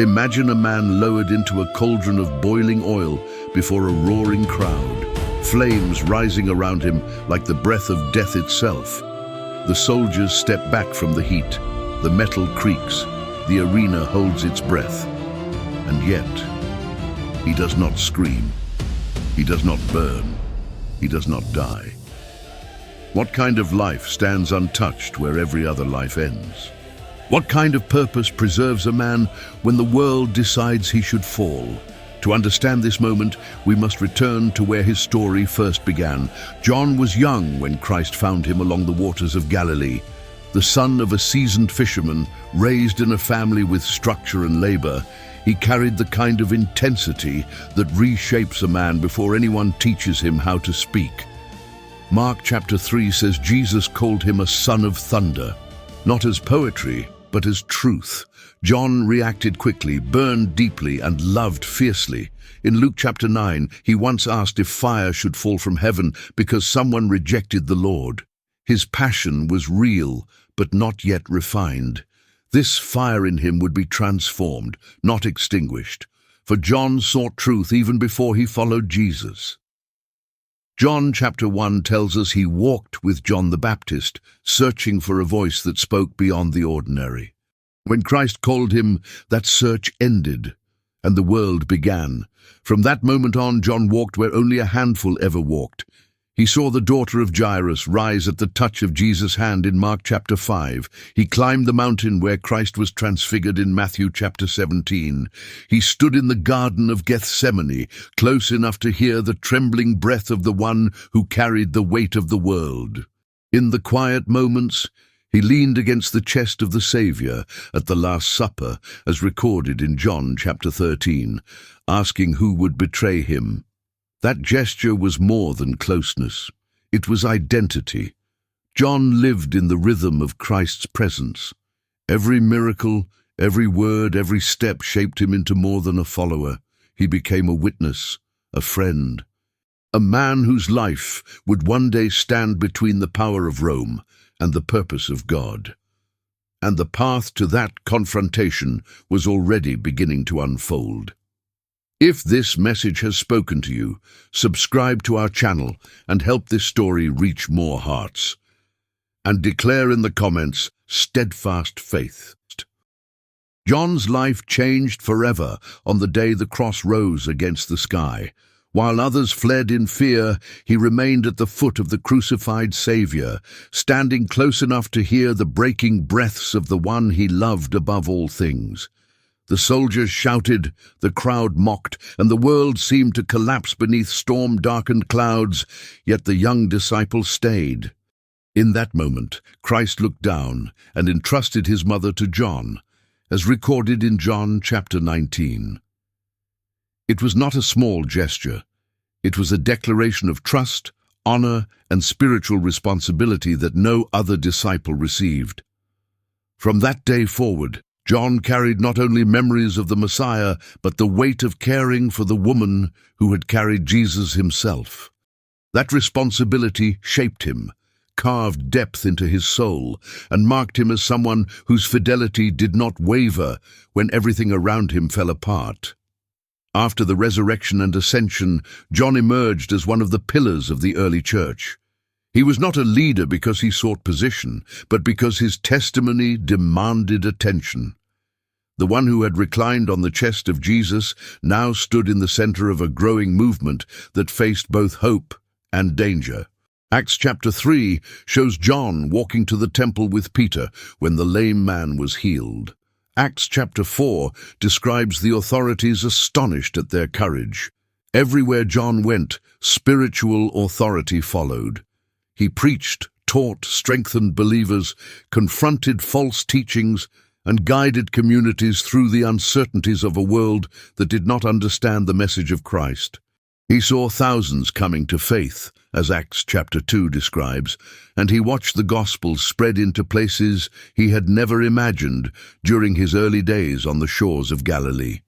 Imagine a man lowered into a cauldron of boiling oil before a roaring crowd, flames rising around him like the breath of death itself. The soldiers step back from the heat, the metal creaks, the arena holds its breath. And yet, he does not scream, he does not burn, he does not die. What kind of life stands untouched where every other life ends? What kind of purpose preserves a man when the world decides he should fall? To understand this moment, we must return to where his story first began. John was young when Christ found him along the waters of Galilee. The son of a seasoned fisherman, raised in a family with structure and labor, he carried the kind of intensity that reshapes a man before anyone teaches him how to speak. Mark chapter 3 says Jesus called him a son of thunder, not as poetry, but as truth. John reacted quickly, burned deeply, and loved fiercely. In Luke chapter 9, he once asked if fire should fall from heaven because someone rejected the Lord. His passion was real, but not yet refined. This fire in him would be transformed, not extinguished. For John sought truth even before he followed Jesus. John chapter 1 tells us he walked with John the Baptist, searching for a voice that spoke beyond the ordinary. When Christ called him, that search ended, and the world began. From that moment on, John walked where only a handful ever walked. He saw the daughter of Jairus rise at the touch of Jesus' hand in Mark chapter 5. He climbed the mountain where Christ was transfigured in Matthew chapter 17. He stood in the Garden of Gethsemane, close enough to hear the trembling breath of the one who carried the weight of the world. In the quiet moments, he leaned against the chest of the Savior at the Last Supper, as recorded in John chapter 13, asking who would betray him. That gesture was more than closeness. It was identity. John lived in the rhythm of Christ's presence. Every miracle, every word, every step shaped him into more than a follower. He became a witness, a friend, a man whose life would one day stand between the power of Rome and the purpose of God. And the path to that confrontation was already beginning to unfold. If this message has spoken to you, subscribe to our channel and help this story reach more hearts. And declare in the comments, steadfast faith. John's life changed forever on the day the cross rose against the sky. While others fled in fear, he remained at the foot of the crucified Savior, standing close enough to hear the breaking breaths of the one he loved above all things. The soldiers shouted, the crowd mocked, and the world seemed to collapse beneath storm-darkened clouds, yet the young disciple stayed. In that moment, Christ looked down and entrusted his mother to John, as recorded in John chapter 19. It was not a small gesture. It was a declaration of trust, honor, and spiritual responsibility that no other disciple received. From that day forward, John carried not only memories of the Messiah, but the weight of caring for the woman who had carried Jesus himself. That responsibility shaped him, carved depth into his soul, and marked him as someone whose fidelity did not waver when everything around him fell apart. After the resurrection and ascension, John emerged as one of the pillars of the early church. He was not a leader because he sought position, but because his testimony demanded attention. The one who had reclined on the chest of Jesus now stood in the center of a growing movement that faced both hope and danger. Acts chapter 3 shows John walking to the temple with Peter when the lame man was healed. Acts chapter 4 describes the authorities astonished at their courage. Everywhere John went, spiritual authority followed. He preached, taught, strengthened believers, confronted false teachings, and guided communities through the uncertainties of a world that did not understand the message of Christ. He saw thousands coming to faith, as Acts chapter 2 describes, and he watched the gospel spread into places he had never imagined during his early days on the shores of Galilee.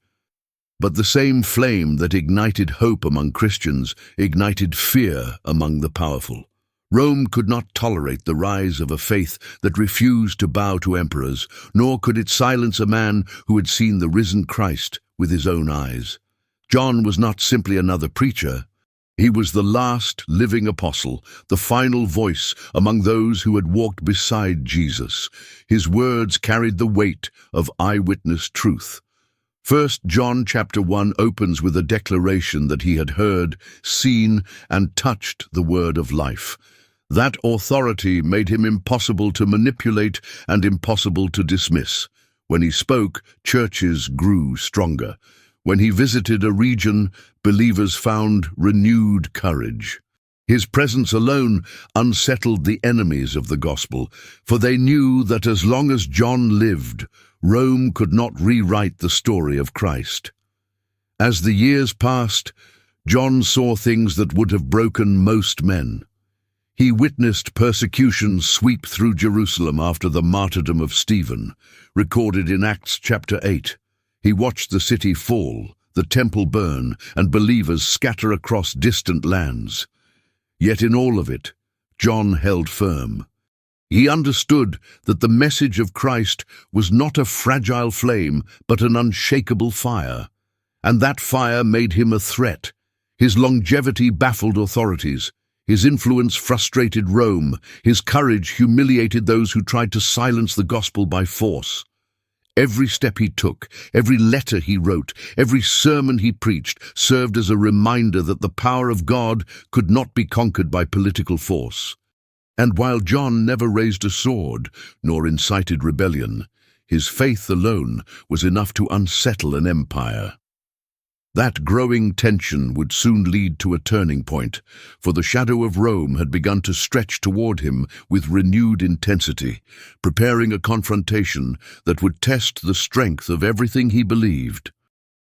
But the same flame that ignited hope among Christians ignited fear among the powerful. Rome could not tolerate the rise of a faith that refused to bow to emperors, nor could it silence a man who had seen the risen Christ with his own eyes. John was not simply another preacher. He was the last living apostle, the final voice among those who had walked beside Jesus. His words carried the weight of eyewitness truth. 1 John chapter 1 opens with a declaration that he had heard, seen, and touched the word of life. That authority made him impossible to manipulate and impossible to dismiss. When he spoke, churches grew stronger. When he visited a region, believers found renewed courage. His presence alone unsettled the enemies of the gospel, for they knew that as long as John lived, Rome could not rewrite the story of Christ. As the years passed, John saw things that would have broken most men. He witnessed persecution sweep through Jerusalem after the martyrdom of Stephen, recorded in Acts chapter 8. He watched the city fall, the temple burn, and believers scatter across distant lands. Yet in all of it, John held firm. He understood that the message of Christ was not a fragile flame, but an unshakable fire. And that fire made him a threat. His longevity baffled authorities. His influence frustrated Rome. His courage humiliated those who tried to silence the gospel by force. Every step he took, every letter he wrote, every sermon he preached served as a reminder that the power of God could not be conquered by political force. And while John never raised a sword, nor incited rebellion, his faith alone was enough to unsettle an empire. That growing tension would soon lead to a turning point, for the shadow of Rome had begun to stretch toward him with renewed intensity, preparing a confrontation that would test the strength of everything he believed.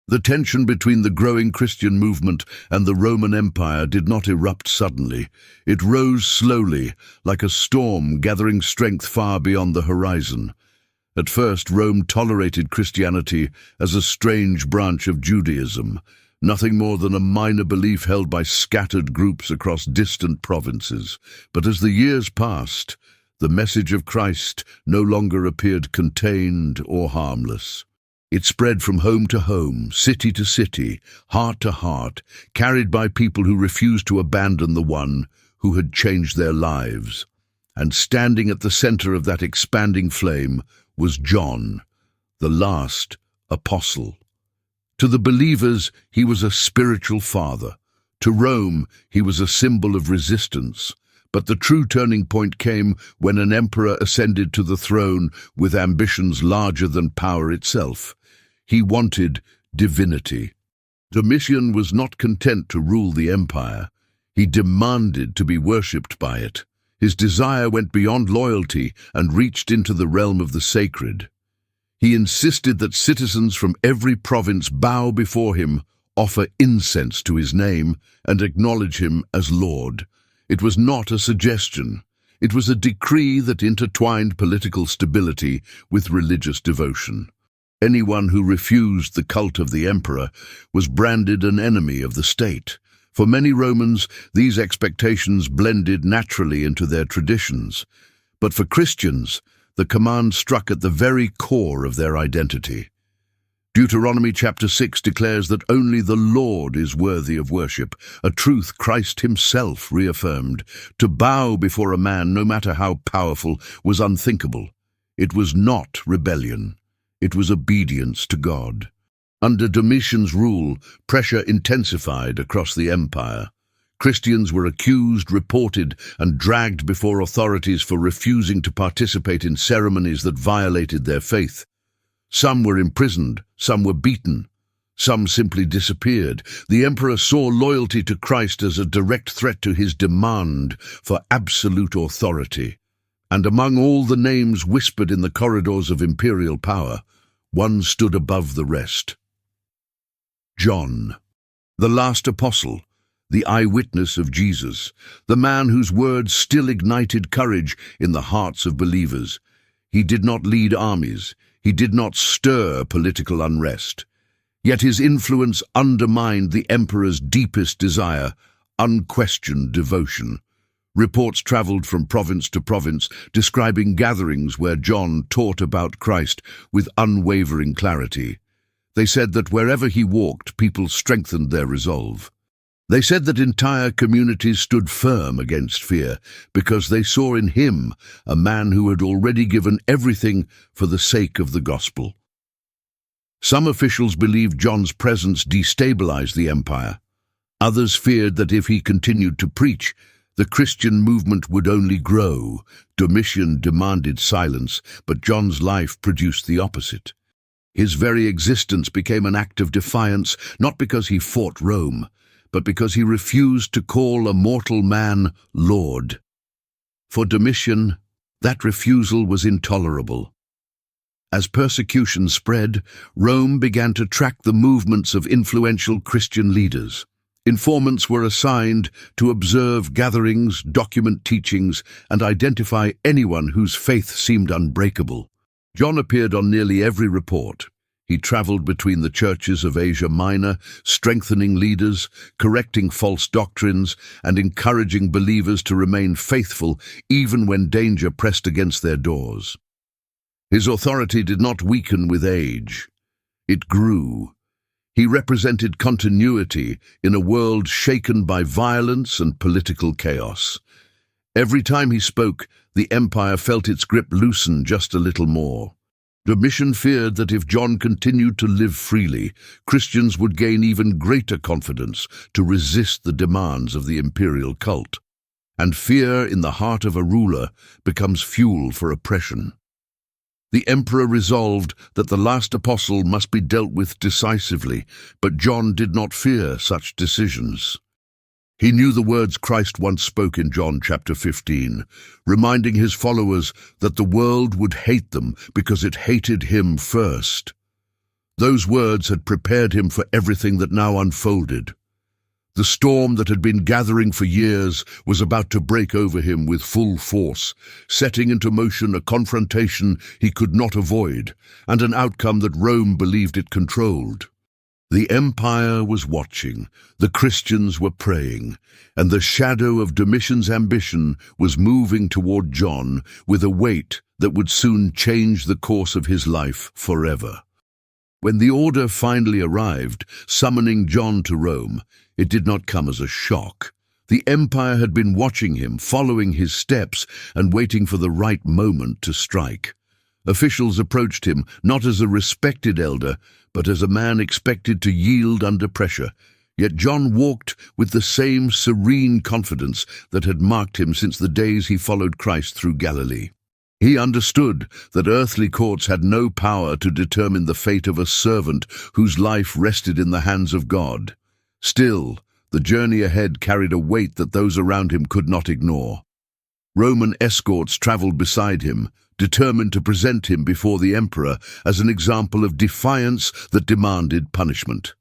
The tension between the growing Christian movement and the Roman Empire did not erupt suddenly. It rose slowly, like a storm gathering strength far beyond the horizon. At first, Rome tolerated Christianity as a strange branch of Judaism, nothing more than a minor belief held by scattered groups across distant provinces. But as the years passed, the message of Christ no longer appeared contained or harmless. It spread from home to home, city to city, heart to heart, carried by people who refused to abandon the one who had changed their lives. And standing at the center of that expanding flame was John, the last apostle. To the believers, he was a spiritual father. To Rome, he was a symbol of resistance. But the true turning point came when an emperor ascended to the throne with ambitions larger than power itself. He wanted divinity. Domitian was not content to rule the empire. He demanded to be worshipped by it. His desire went beyond loyalty and reached into the realm of the sacred. He insisted that citizens from every province bow before him, offer incense to his name, and acknowledge him as Lord. It was not a suggestion. It was a decree that intertwined political stability with religious devotion. Anyone who refused the cult of the emperor was branded an enemy of the state. For many Romans, these expectations blended naturally into their traditions. But for Christians, the command struck at the very core of their identity. Deuteronomy chapter 6 declares that only the Lord is worthy of worship, a truth Christ himself reaffirmed. To bow before a man, no matter how powerful, was unthinkable. It was not rebellion. It was obedience to God. Under Domitian's rule, pressure intensified across the empire. Christians were accused, reported, and dragged before authorities for refusing to participate in ceremonies that violated their faith. Some were imprisoned, some were beaten, some simply disappeared. The emperor saw loyalty to Christ as a direct threat to his demand for absolute authority. And among all the names whispered in the corridors of imperial power, one stood above the rest. John, the last apostle, the eyewitness of Jesus, the man whose words still ignited courage in the hearts of believers. He did not lead armies. He did not stir political unrest. Yet his influence undermined the emperor's deepest desire, unquestioned devotion. Reports traveled from province to province, describing gatherings where John taught about Christ with unwavering clarity. They said that wherever he walked, people strengthened their resolve. They said that entire communities stood firm against fear because they saw in him a man who had already given everything for the sake of the gospel. Some officials believed John's presence destabilized the empire. Others feared that if he continued to preach, the Christian movement would only grow. Domitian demanded silence, but John's life produced the opposite. His very existence became an act of defiance, not because he fought Rome, but because he refused to call a mortal man Lord. For Domitian, that refusal was intolerable. As persecution spread, Rome began to track the movements of influential Christian leaders. Informants were assigned to observe gatherings, document teachings, and identify anyone whose faith seemed unbreakable. John appeared on nearly every report. He traveled between the churches of Asia Minor, strengthening leaders, correcting false doctrines, and encouraging believers to remain faithful even when danger pressed against their doors. His authority did not weaken with age. It grew. He represented continuity in a world shaken by violence and political chaos. Every time he spoke, the empire felt its grip loosen just a little more. Domitian feared that if John continued to live freely, Christians would gain even greater confidence to resist the demands of the imperial cult. And fear in the heart of a ruler becomes fuel for oppression. The emperor resolved that the last apostle must be dealt with decisively, but John did not fear such decisions. He knew the words Christ once spoke in John chapter 15, reminding his followers that the world would hate them because it hated him first. Those words had prepared him for everything that now unfolded. The storm that had been gathering for years was about to break over him with full force, setting into motion a confrontation he could not avoid, and an outcome that Rome believed it controlled. The empire was watching, the Christians were praying, and the shadow of Domitian's ambition was moving toward John with a weight that would soon change the course of his life forever. When the order finally arrived, summoning John to Rome, it did not come as a shock. The empire had been watching him, following his steps, and waiting for the right moment to strike. Officials approached him not as a respected elder, but as a man expected to yield under pressure. Yet John walked with the same serene confidence that had marked him since the days he followed Christ through Galilee. He understood that earthly courts had no power to determine the fate of a servant whose life rested in the hands of God. Still, the journey ahead carried a weight that those around him could not ignore. Roman escorts traveled beside him, determined to present him before the emperor as an example of defiance that demanded punishment.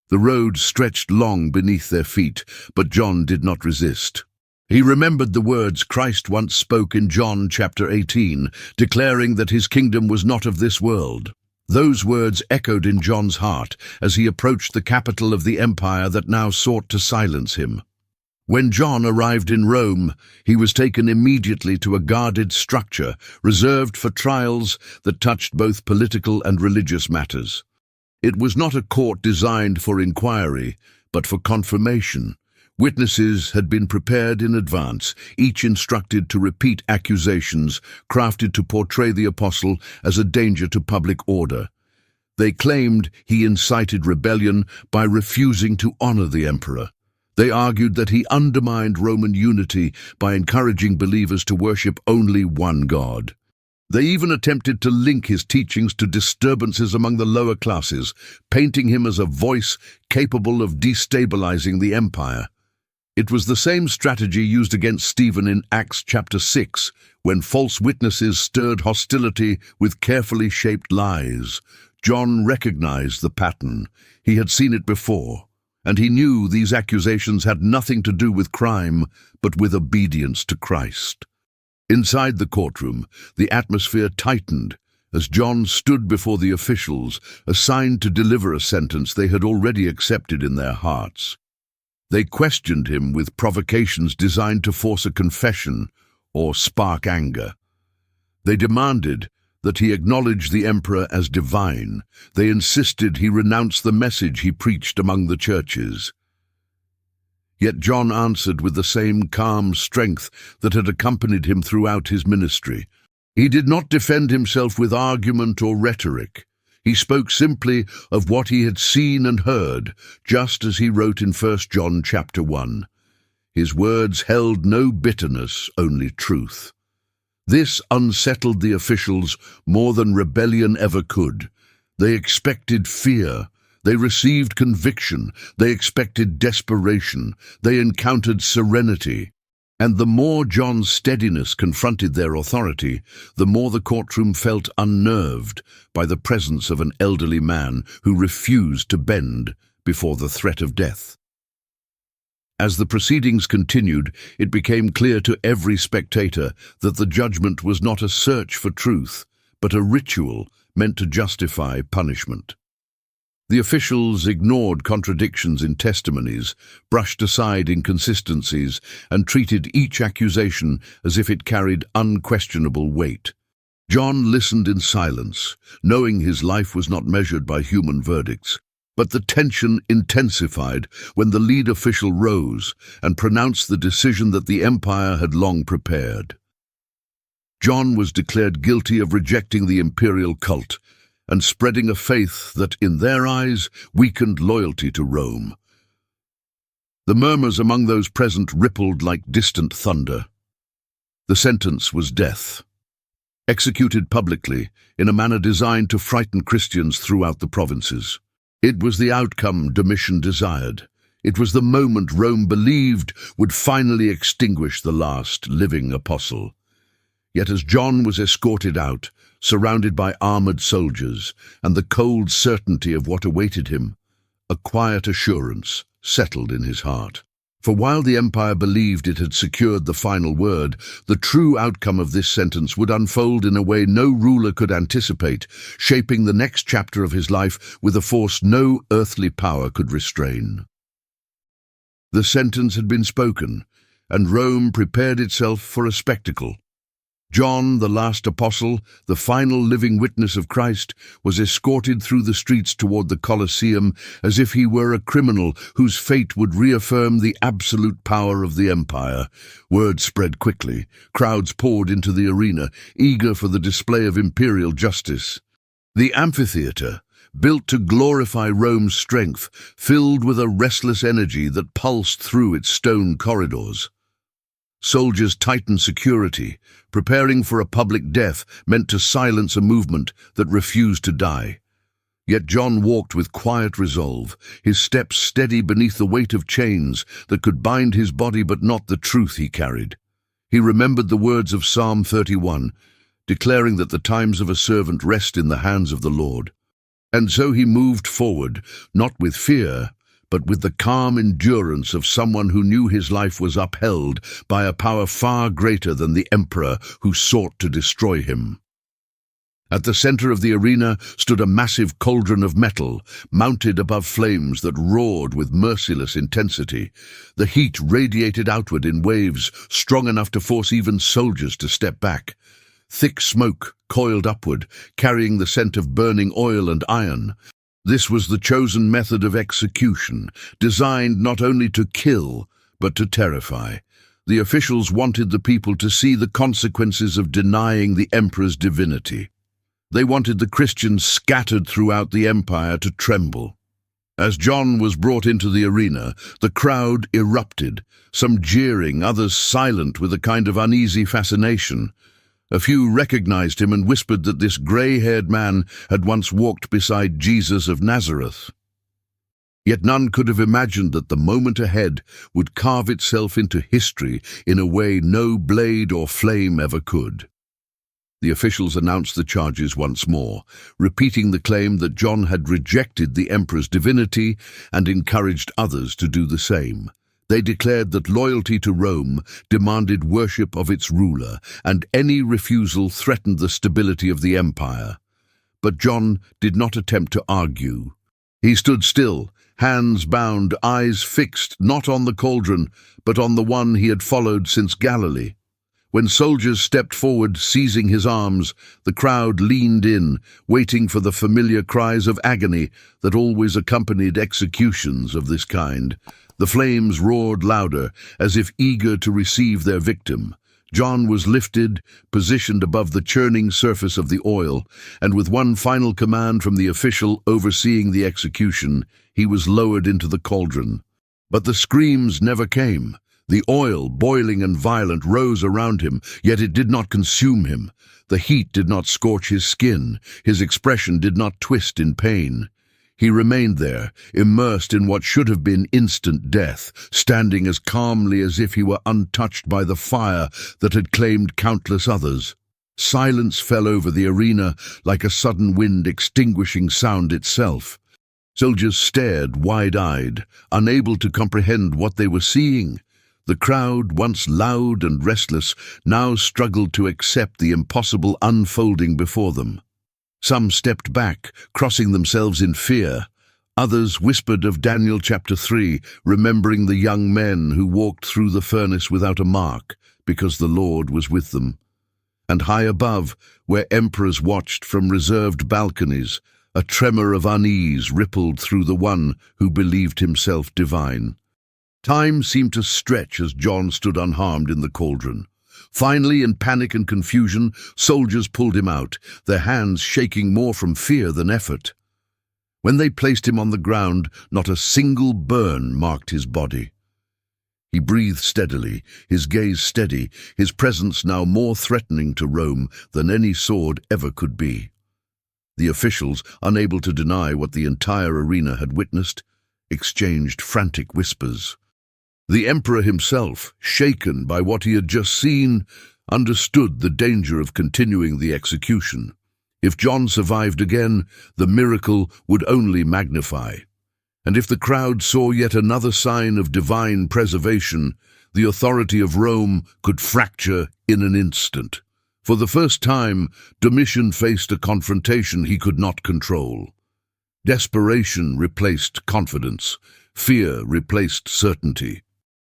The road stretched long beneath their feet, but John did not resist. He remembered the words Christ once spoke in John chapter 18, declaring that his kingdom was not of this world. Those words echoed in John's heart as he approached the capital of the empire that now sought to silence him. When John arrived in Rome, he was taken immediately to a guarded structure reserved for trials that touched both political and religious matters. It was not a court designed for inquiry, but for confirmation. Witnesses had been prepared in advance, each instructed to repeat accusations crafted to portray the apostle as a danger to public order. They claimed he incited rebellion by refusing to honor the emperor. They argued that he undermined Roman unity by encouraging believers to worship only one God. They even attempted to link his teachings to disturbances among the lower classes, painting him as a voice capable of destabilizing the empire. It was the same strategy used against Stephen in Acts chapter 6, when false witnesses stirred hostility with carefully shaped lies. John recognized the pattern. He had seen it before, and he knew these accusations had nothing to do with crime, but with obedience to Christ. Inside the courtroom, the atmosphere tightened as John stood before the officials, assigned to deliver a sentence they had already accepted in their hearts. They questioned him with provocations designed to force a confession or spark anger. They demanded that he acknowledge the emperor as divine. They insisted he renounce the message he preached among the churches. Yet John answered with the same calm strength that had accompanied him throughout his ministry. He did not defend himself with argument or rhetoric. He spoke simply of what he had seen and heard, just as he wrote in 1 John chapter 1. His words held no bitterness, only truth. This unsettled the officials more than rebellion ever could. They expected fear. They received conviction. They expected desperation. They encountered serenity. And the more John's steadiness confronted their authority, the more the courtroom felt unnerved by the presence of an elderly man who refused to bend before the threat of death. As the proceedings continued, it became clear to every spectator that the judgment was not a search for truth, but a ritual meant to justify punishment. The officials ignored contradictions in testimonies, brushed aside inconsistencies, and treated each accusation as if it carried unquestionable weight. John listened in silence, knowing his life was not measured by human verdicts. But the tension intensified when the lead official rose and pronounced the decision that the empire had long prepared. John was declared guilty of rejecting the imperial cult and spreading a faith that, in their eyes, weakened loyalty to Rome. The murmurs among those present rippled like distant thunder. The sentence was death, executed publicly in a manner designed to frighten Christians throughout the provinces. It was the outcome Domitian desired. It was the moment Rome believed would finally extinguish the last living apostle. Yet as John was escorted out, surrounded by armored soldiers, and the cold certainty of what awaited him, a quiet assurance settled in his heart. For while the empire believed it had secured the final word, the true outcome of this sentence would unfold in a way no ruler could anticipate, shaping the next chapter of his life with a force no earthly power could restrain. The sentence had been spoken, and Rome prepared itself for a spectacle. John, the last apostle, the final living witness of Christ, was escorted through the streets toward the Colosseum as if he were a criminal whose fate would reaffirm the absolute power of the empire. Word spread quickly. Crowds poured into the arena, eager for the display of imperial justice. The amphitheater, built to glorify Rome's strength, filled with a restless energy that pulsed through its stone corridors. Soldiers tightened security, preparing for a public death meant to silence a movement that refused to die. Yet John walked with quiet resolve, his steps steady beneath the weight of chains that could bind his body but not the truth he carried. He remembered the words of Psalm 31, declaring that the times of a servant rest in the hands of the Lord. And so he moved forward, not with fear, but with the calm endurance of someone who knew his life was upheld by a power far greater than the emperor who sought to destroy him. At the center of the arena stood a massive cauldron of metal, mounted above flames that roared with merciless intensity. The heat radiated outward in waves strong enough to force even soldiers to step back. Thick smoke coiled upward, carrying the scent of burning oil and iron. This was the chosen method of execution, designed not only to kill, but to terrify. The officials wanted the people to see the consequences of denying the emperor's divinity. They wanted the Christians scattered throughout the empire to tremble. As John was brought into the arena, the crowd erupted, some jeering, others silent with a kind of uneasy fascination. A few recognized him and whispered that this grey-haired man had once walked beside Jesus of Nazareth. Yet none could have imagined that the moment ahead would carve itself into history in a way no blade or flame ever could. The officials announced the charges once more, repeating the claim that John had rejected the emperor's divinity and encouraged others to do the same. They declared that loyalty to Rome demanded worship of its ruler, and any refusal threatened the stability of the empire. But John did not attempt to argue. He stood still, hands bound, eyes fixed not on the cauldron, but on the one he had followed since Galilee. When soldiers stepped forward, seizing his arms, the crowd leaned in, waiting for the familiar cries of agony that always accompanied executions of this kind. The flames roared louder, as if eager to receive their victim. John was lifted, positioned above the churning surface of the oil, and with one final command from the official overseeing the execution, he was lowered into the cauldron. But the screams never came. The oil, boiling and violent, rose around him, yet it did not consume him. The heat did not scorch his skin. His expression did not twist in pain. He remained there, immersed in what should have been instant death, standing as calmly as if he were untouched by the fire that had claimed countless others. Silence fell over the arena like a sudden wind extinguishing sound itself. Soldiers stared wide-eyed, unable to comprehend what they were seeing. The crowd, once loud and restless, now struggled to accept the impossible unfolding before them. Some stepped back, crossing themselves in fear. Others whispered of Daniel chapter 3, remembering the young men who walked through the furnace without a mark, because the Lord was with them. And high above, where emperors watched from reserved balconies, a tremor of unease rippled through the one who believed himself divine. Time seemed to stretch as John stood unharmed in the cauldron. Finally, in panic and confusion, soldiers pulled him out, their hands shaking more from fear than effort. When they placed him on the ground, not a single burn marked his body. He breathed steadily, his gaze steady, his presence now more threatening to Rome than any sword ever could be. The officials, unable to deny what the entire arena had witnessed, exchanged frantic whispers. The emperor himself, shaken by what he had just seen, understood the danger of continuing the execution. If John survived again, the miracle would only magnify. And if the crowd saw yet another sign of divine preservation, the authority of Rome could fracture in an instant. For the first time, Domitian faced a confrontation he could not control. Desperation replaced confidence. Fear replaced certainty.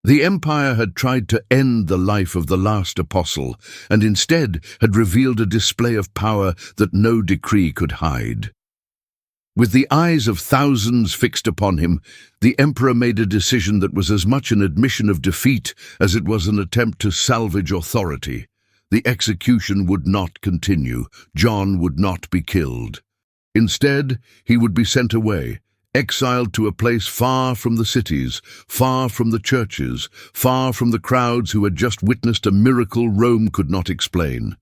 The empire had tried to end the life of the last apostle, and instead had revealed a display of power that no decree could hide. With the eyes of thousands fixed upon him, the emperor made a decision that was as much an admission of defeat as it was an attempt to salvage authority. The execution would not continue. John would not be killed. Instead, he would be sent away, exiled to a place far from the cities, far from the churches, far from the crowds who had just witnessed a miracle Rome could not explain.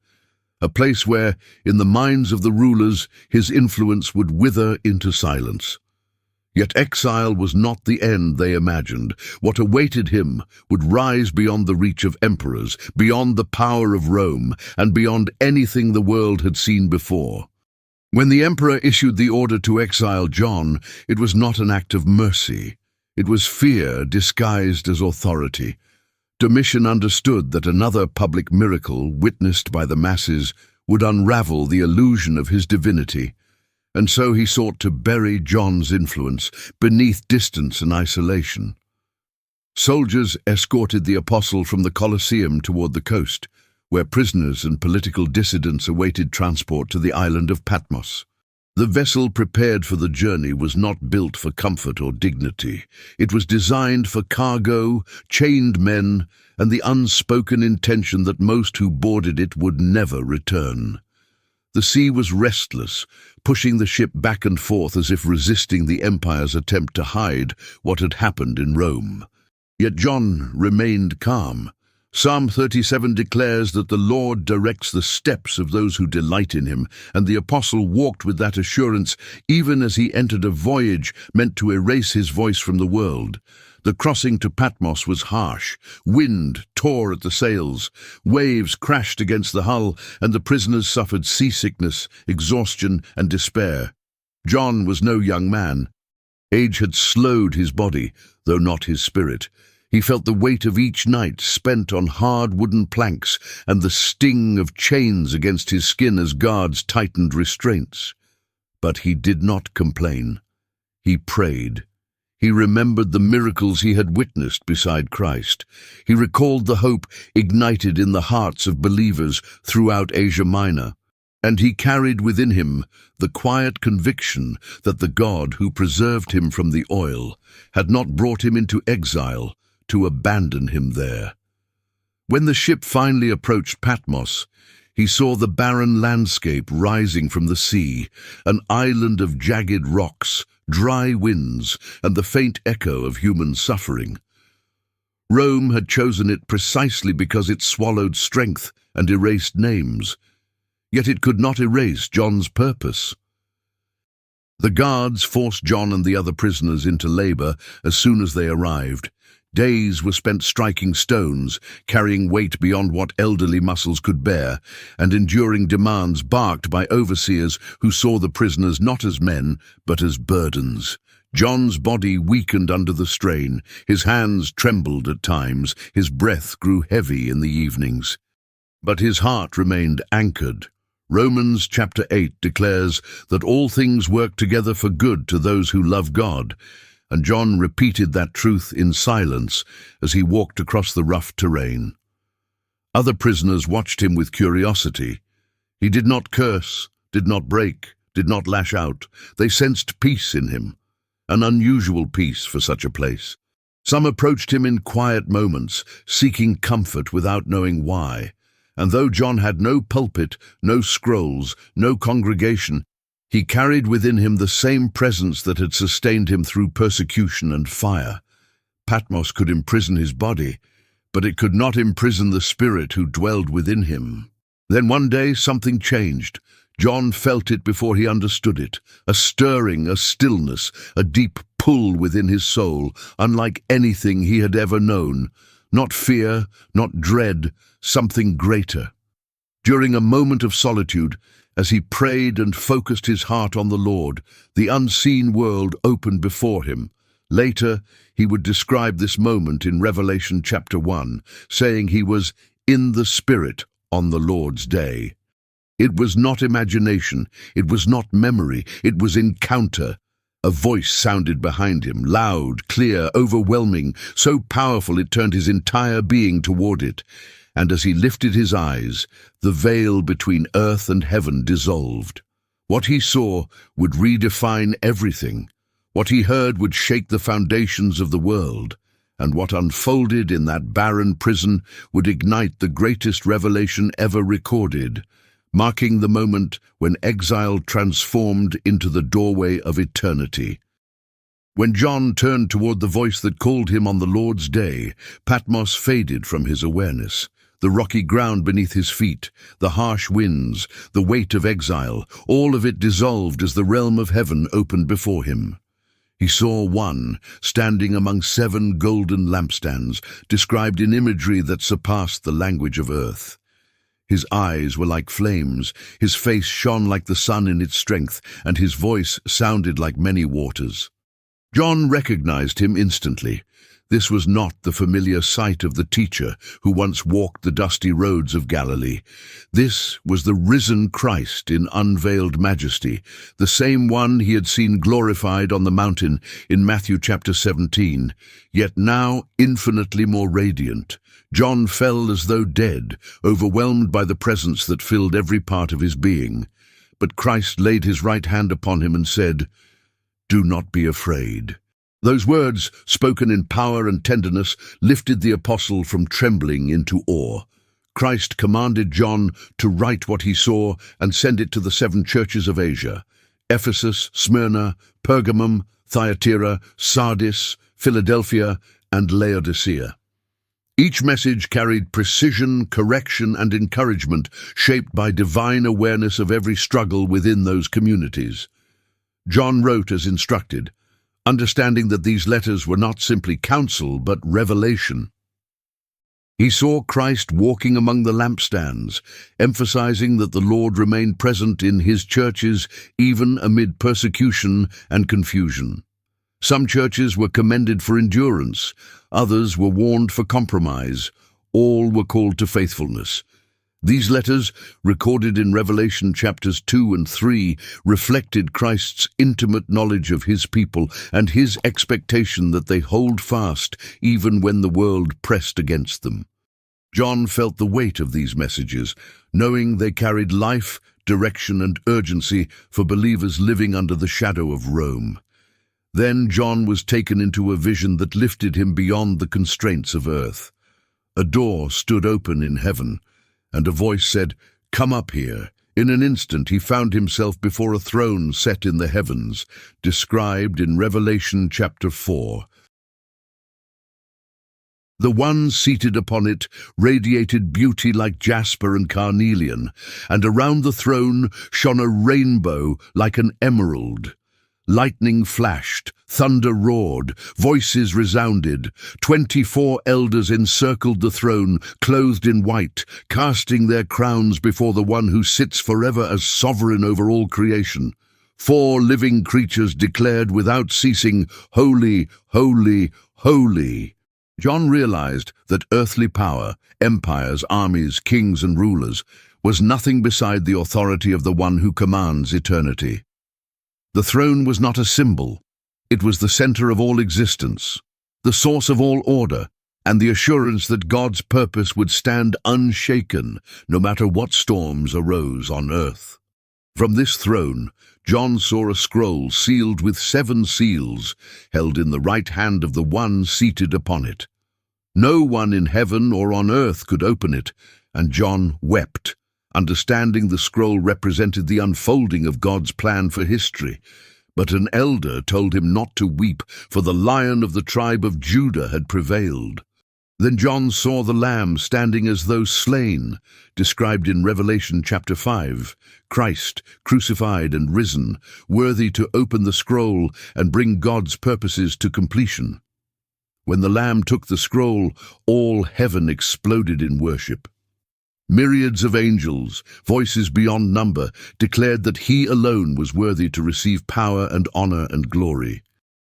A place where, in the minds of the rulers, his influence would wither into silence. Yet exile was not the end they imagined. What awaited him would rise beyond the reach of emperors, beyond the power of Rome, and beyond anything the world had seen before. When the emperor issued the order to exile John, it was not an act of mercy. It was fear disguised as authority. Domitian understood that another public miracle, witnessed by the masses, would unravel the illusion of his divinity, and so he sought to bury John's influence beneath distance and isolation. Soldiers escorted the apostle from the Colosseum toward the coast, where prisoners and political dissidents awaited transport to the island of Patmos. The vessel prepared for the journey was not built for comfort or dignity. It was designed for cargo, chained men, and the unspoken intention that most who boarded it would never return. The sea was restless, pushing the ship back and forth as if resisting the empire's attempt to hide what had happened in Rome. Yet John remained calm. Psalm 37 declares that the Lord directs the steps of those who delight in him, and the apostle walked with that assurance even as he entered a voyage meant to erase his voice from the world. The crossing to Patmos was harsh. Wind tore at the sails, waves crashed against the hull, and the prisoners suffered seasickness, exhaustion, and despair. John was no young man. Age had slowed his body, though not his spirit. He felt the weight of each night spent on hard wooden planks and the sting of chains against his skin as guards tightened restraints. But he did not complain. He prayed. He remembered the miracles he had witnessed beside Christ. He recalled the hope ignited in the hearts of believers throughout Asia Minor. And he carried within him the quiet conviction that the God who preserved him from the oil had not brought him into exile to abandon him there. When the ship finally approached Patmos, he saw the barren landscape rising from the sea, an island of jagged rocks, dry winds, and the faint echo of human suffering. Rome had chosen it precisely because it swallowed strength and erased names. Yet it could not erase John's purpose. The guards forced John and the other prisoners into labor as soon as they arrived. Days were spent striking stones, carrying weight beyond what elderly muscles could bear, and enduring demands barked by overseers who saw the prisoners not as men, but as burdens. John's body weakened under the strain, his hands trembled at times, his breath grew heavy in the evenings. But his heart remained anchored. Romans chapter 8 declares that all things work together for good to those who love God, and John repeated that truth in silence as he walked across the rough terrain. Other prisoners watched him with curiosity. He did not curse, did not break, did not lash out. They sensed peace in him, an unusual peace for such a place. Some approached him in quiet moments, seeking comfort without knowing why. And though John had no pulpit, no scrolls, no congregation, he carried within him the same presence that had sustained him through persecution and fire. Patmos could imprison his body, but it could not imprison the spirit who dwelled within him. Then one day something changed. John felt it before he understood it, a stirring, a stillness, a deep pull within his soul, unlike anything he had ever known. Not fear, not dread, something greater. During a moment of solitude, as he prayed and focused his heart on the Lord, the unseen world opened before him. Later, he would describe this moment in Revelation chapter 1, saying he was in the Spirit on the Lord's day. It was not imagination, it was not memory, it was encounter. A voice sounded behind him, loud, clear, overwhelming, so powerful it turned his entire being toward it. And as he lifted his eyes, the veil between earth and heaven dissolved. What he saw would redefine everything. What he heard would shake the foundations of the world. And what unfolded in that barren prison would ignite the greatest revelation ever recorded, marking the moment when exile transformed into the doorway of eternity. When John turned toward the voice that called him on the Lord's day, Patmos faded from his awareness. The rocky ground beneath his feet, the harsh winds, the weight of exile, all of it dissolved as the realm of heaven opened before him. He saw one, standing among 7 golden lampstands, described in imagery that surpassed the language of earth. His eyes were like flames, his face shone like the sun in its strength, and his voice sounded like many waters. John recognized him instantly. This was not the familiar sight of the teacher who once walked the dusty roads of Galilee. This was the risen Christ in unveiled majesty, the same one he had seen glorified on the mountain in Matthew chapter 17, yet now infinitely more radiant. John fell as though dead, overwhelmed by the presence that filled every part of his being. But Christ laid his right hand upon him and said, "Do not be afraid." Those words, spoken in power and tenderness, lifted the apostle from trembling into awe. Christ commanded John to write what he saw and send it to the 7 churches of Asia: Ephesus, Smyrna, Pergamum, Thyatira, Sardis, Philadelphia, and Laodicea. Each message carried precision, correction, and encouragement, shaped by divine awareness of every struggle within those communities. John wrote as instructed, understanding that these letters were not simply counsel, but revelation. He saw Christ walking among the lampstands, emphasizing that the Lord remained present in his churches even amid persecution and confusion. Some churches were commended for endurance, others were warned for compromise, all were called to faithfulness. These letters, recorded in Revelation chapters 2 and 3, reflected Christ's intimate knowledge of his people and his expectation that they hold fast even when the world pressed against them. John felt the weight of these messages, knowing they carried life, direction, and urgency for believers living under the shadow of Rome. Then John was taken into a vision that lifted him beyond the constraints of earth. A door stood open in heaven, and a voice said, "Come up here." In an instant he found himself before a throne set in the heavens, described in Revelation chapter 4. The one seated upon it radiated beauty like jasper and carnelian, and around the throne shone a rainbow like an emerald. Lightning flashed, thunder roared, voices resounded. 24 elders encircled the throne, clothed in white, casting their crowns before the one who sits forever as sovereign over all creation. 4 living creatures declared without ceasing, "Holy, holy, holy." John realized that earthly power, empires, armies, kings, and rulers, was nothing beside the authority of the one who commands eternity. The throne was not a symbol. It was the center of all existence, the source of all order, and the assurance that God's purpose would stand unshaken no matter what storms arose on earth. From this throne, John saw a scroll sealed with 7 seals, held in the right hand of the one seated upon it. No one in heaven or on earth could open it, and John wept, understanding the scroll represented the unfolding of God's plan for history. But an elder told him not to weep, for the Lion of the tribe of Judah had prevailed. Then John saw the Lamb standing as though slain, described in Revelation chapter 5, Christ, crucified and risen, worthy to open the scroll and bring God's purposes to completion. When the Lamb took the scroll, all heaven exploded in worship. Myriads of angels, voices beyond number, declared that he alone was worthy to receive power and honor and glory.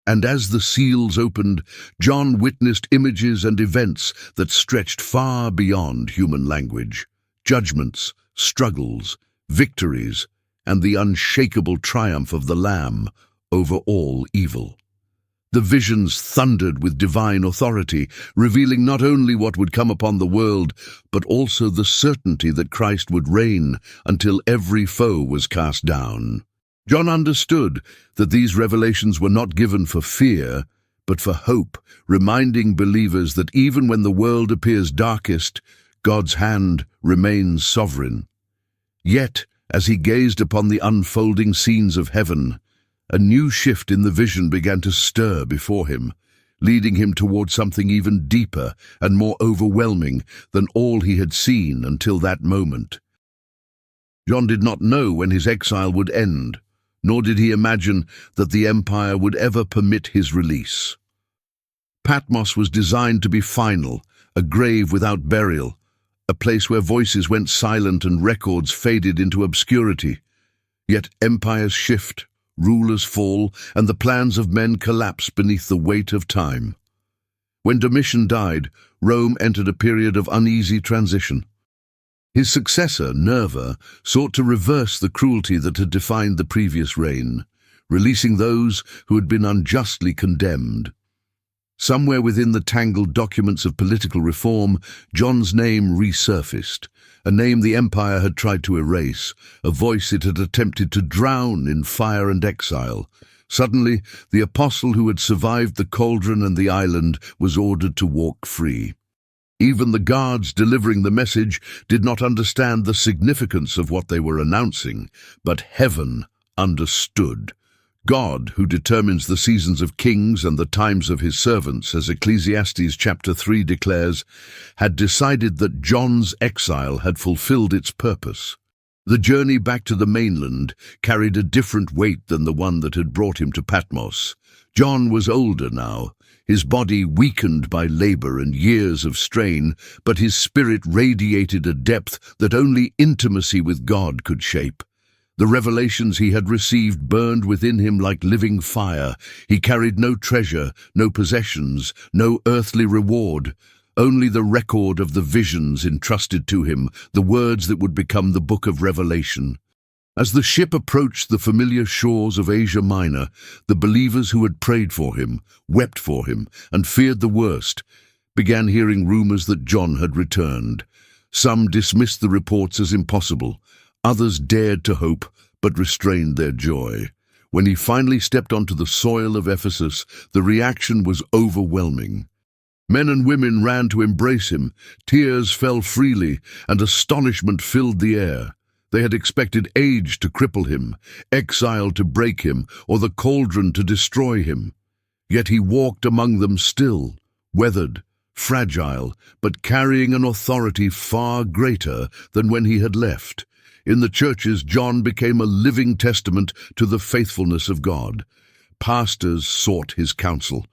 And as the seals opened, John witnessed images and events that stretched far beyond human language. Judgments, struggles, victories, and the unshakable triumph of the Lamb over all evil. The visions thundered with divine authority, revealing not only what would come upon the world, but also the certainty that Christ would reign until every foe was cast down. John understood that these revelations were not given for fear, but for hope, reminding believers that even when the world appears darkest, God's hand remains sovereign. Yet, as he gazed upon the unfolding scenes of heaven, a new shift in the vision began to stir before him, leading him toward something even deeper and more overwhelming than all he had seen until that moment. John did not know when his exile would end, nor did he imagine that the empire would ever permit his release. Patmos was designed to be final, a grave without burial, a place where voices went silent and records faded into obscurity. Yet empires shift, rulers fall, and the plans of men collapse beneath the weight of time. When Domitian died, Rome entered a period of uneasy transition. His successor, Nerva, sought to reverse the cruelty that had defined the previous reign, releasing those who had been unjustly condemned. Somewhere within the tangled documents of political reform, John's name resurfaced, a name the empire had tried to erase, a voice it had attempted to drown in fire and exile. Suddenly, the apostle who had survived the cauldron and the island was ordered to walk free. Even the guards delivering the message did not understand the significance of what they were announcing, but heaven understood. God, who determines the seasons of kings and the times of his servants, as Ecclesiastes chapter 3 declares, had decided that John's exile had fulfilled its purpose. The journey back to the mainland carried a different weight than the one that had brought him to Patmos. John was older now, his body weakened by labor and years of strain, but his spirit radiated a depth that only intimacy with God could shape. The revelations he had received burned within him like living fire. He carried no treasure, no possessions, no earthly reward, only the record of the visions entrusted to him, the words that would become the book of Revelation. As the ship approached the familiar shores of Asia Minor, the believers who had prayed for him, wept for him, and feared the worst, began hearing rumors that John had returned. Some dismissed the reports as impossible. Others dared to hope, but restrained their joy. When he finally stepped onto the soil of Ephesus, the reaction was overwhelming. Men and women ran to embrace him, tears fell freely, and astonishment filled the air. They had expected age to cripple him, exile to break him, or the cauldron to destroy him. Yet he walked among them still, weathered, fragile, but carrying an authority far greater than when he had left. In the churches, John became a living testament to the faithfulness of God. Pastors sought his counsel.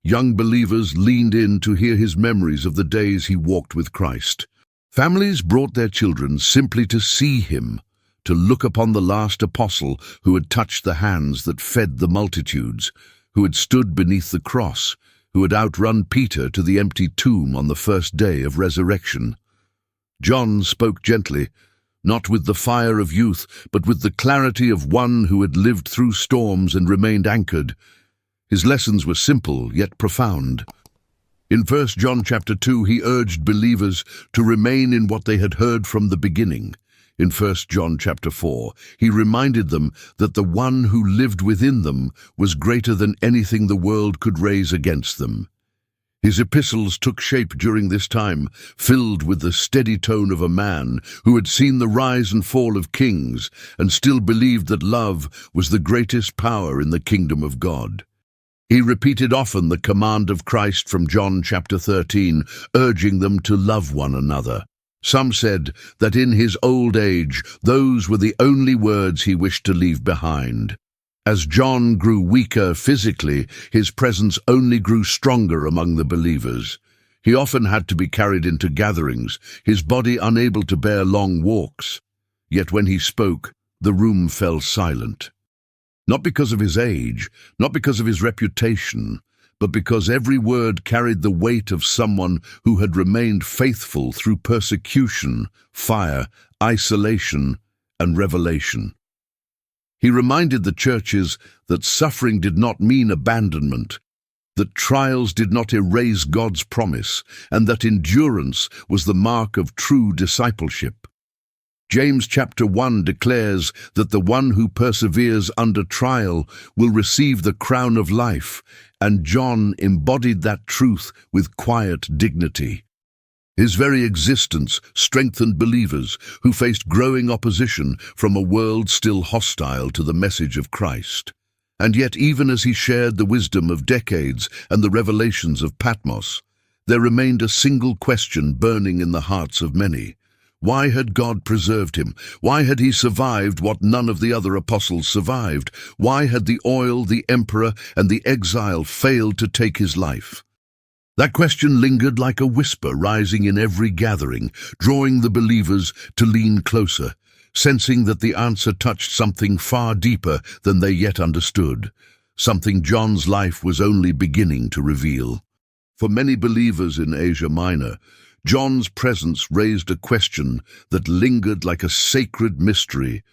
Young believers leaned in to hear his memories of the days he walked with Christ. Families brought their children simply to see him, to look upon the last apostle who had touched the hands that fed the multitudes, who had stood beneath the cross, who had outrun Peter to the empty tomb on the first day of resurrection. John spoke gently, not with the fire of youth, but with the clarity of one who had lived through storms and remained anchored. His lessons were simple, yet profound. In 1 John chapter 2, he urged believers to remain in what they had heard from the beginning. In 1 John chapter 4, he reminded them that the one who lived within them was greater than anything the world could raise against them. His epistles took shape during this time, filled with the steady tone of a man who had seen the rise and fall of kings and still believed that love was the greatest power in the kingdom of God. He repeated often the command of Christ from John chapter 13, urging them to love one another. Some said that in his old age, those were the only words he wished to leave behind. As John grew weaker physically, his presence only grew stronger among the believers. He often had to be carried into gatherings, his body unable to bear long walks. Yet when he spoke, the room fell silent. Not because of his age, not because of his reputation, but because every word carried the weight of someone who had remained faithful through persecution, fire, isolation, and revelation. He reminded the churches that suffering did not mean abandonment, that trials did not erase God's promise, and that endurance was the mark of true discipleship. James chapter 1 declares that the one who perseveres under trial will receive the crown of life, and John embodied that truth with quiet dignity. His very existence strengthened believers who faced growing opposition from a world still hostile to the message of Christ. And yet, even as he shared the wisdom of decades and the revelations of Patmos, there remained a single question burning in the hearts of many. Why had God preserved him? Why had he survived what none of the other apostles survived? Why had the oil, the emperor, and the exile failed to take his life? That question lingered like a whisper rising in every gathering, drawing the believers to lean closer, sensing that the answer touched something far deeper than they yet understood, something John's life was only beginning to reveal. For many believers in Asia Minor, John's presence raised a question that lingered like a sacred mystery.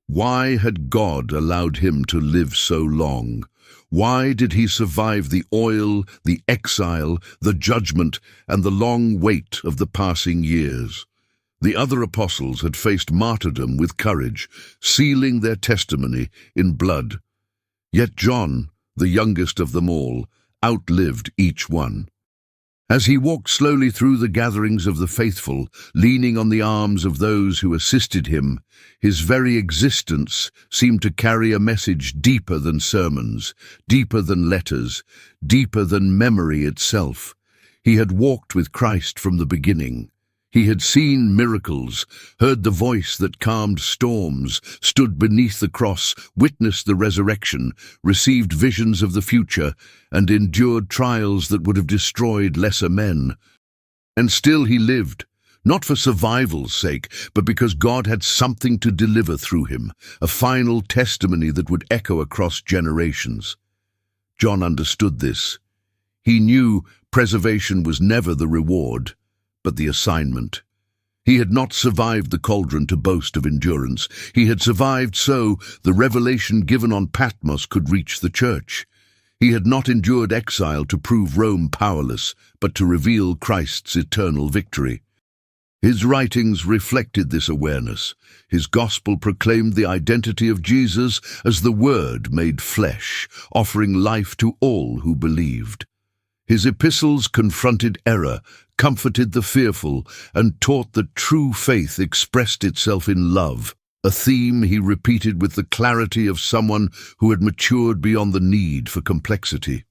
Why had God allowed him to live so long? Why did he survive the oil, the exile, the judgment, and the long wait of the passing years? The other apostles had faced martyrdom with courage, sealing their testimony in blood. Yet John, the youngest of them all, outlived each one. As he walked slowly through the gatherings of the faithful, leaning on the arms of those who assisted him, his very existence seemed to carry a message deeper than sermons, deeper than letters, deeper than memory itself. He had walked with Christ from the beginning. He had seen miracles, heard the voice that calmed storms, stood beneath the cross, witnessed the resurrection, received visions of the future, and endured trials that would have destroyed lesser men. And still he lived, not for survival's sake, but because God had something to deliver through him, a final testimony that would echo across generations. John understood this. He knew preservation was never the reward, but the assignment. He had not survived the cauldron to boast of endurance. He had survived so the revelation given on Patmos could reach the church. He had not endured exile to prove Rome powerless, but to reveal Christ's eternal victory. His writings reflected this awareness. His gospel proclaimed the identity of Jesus as the Word made flesh, offering life to all who believed. His epistles confronted error, comforted the fearful, and taught that true faith expressed itself in love, a theme he repeated with the clarity of someone who had matured beyond the need for complexity.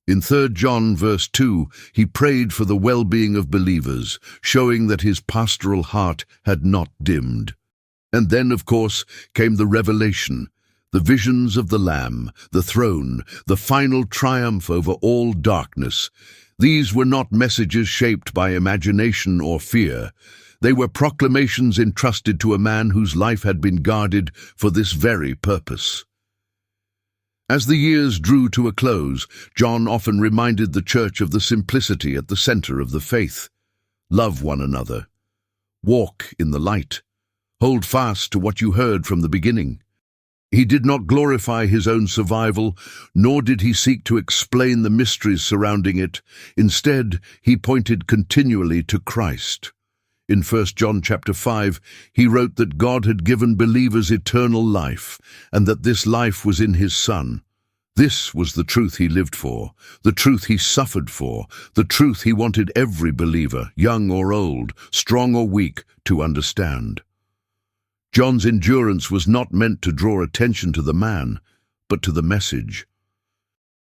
In 3 John verse 2, he prayed for the well-being of believers, showing that his pastoral heart had not dimmed. And then, of course, came the revelation, the visions of the Lamb, the throne, the final triumph over all darkness. These were not messages shaped by imagination or fear. They were proclamations entrusted to a man whose life had been guarded for this very purpose. As the years drew to a close, John often reminded the church of the simplicity at the center of the faith. Love one another. Walk in the light. Hold fast to what you heard from the beginning. He did not glorify his own survival, nor did he seek to explain the mysteries surrounding it. Instead, he pointed continually to Christ. In 1 John chapter 5, he wrote that God had given believers eternal life, and that this life was in his Son. This was the truth he lived for, the truth he suffered for, the truth he wanted every believer, young or old, strong or weak, to understand. John's endurance was not meant to draw attention to the man, but to the message.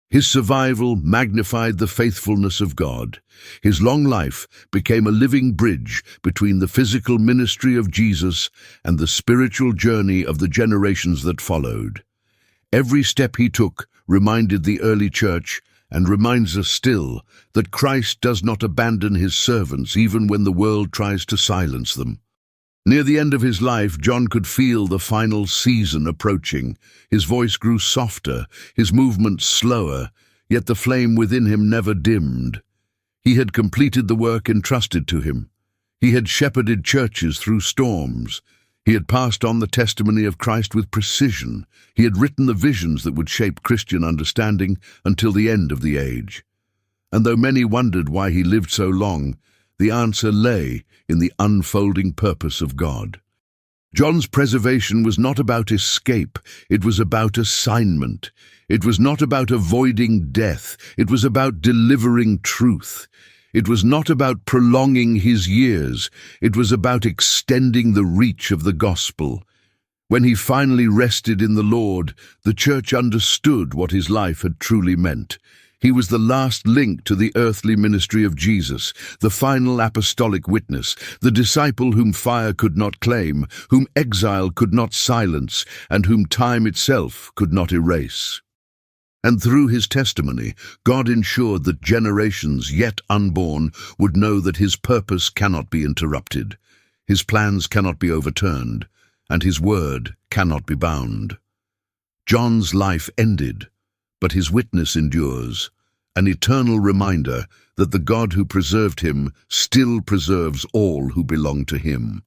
His survival magnified the faithfulness of God. His long life became a living bridge between the physical ministry of Jesus and the spiritual journey of the generations that followed. Every step he took reminded the early church, and reminds us still, that Christ does not abandon his servants even when the world tries to silence them. Near the end of his life, John could feel the final season approaching. His voice grew softer, his movements slower, yet the flame within him never dimmed. He had completed the work entrusted to him. He had shepherded churches through storms. He had passed on the testimony of Christ with precision. He had written the visions that would shape Christian understanding until the end of the age. And though many wondered why he lived so long, the answer lay in the unfolding purpose of God. John's preservation was not about escape, it was about assignment. It was not about avoiding death, it was about delivering truth. It was not about prolonging his years, it was about extending the reach of the gospel. When he finally rested in the Lord, the church understood what his life had truly meant. He was the last link to the earthly ministry of Jesus, the final apostolic witness, the disciple whom fire could not claim, whom exile could not silence, and whom time itself could not erase. And through his testimony, God ensured that generations yet unborn would know that his purpose cannot be interrupted, his plans cannot be overturned, and his word cannot be bound. John's life ended, but his witness endures, an eternal reminder that the God who preserved him still preserves all who belong to him.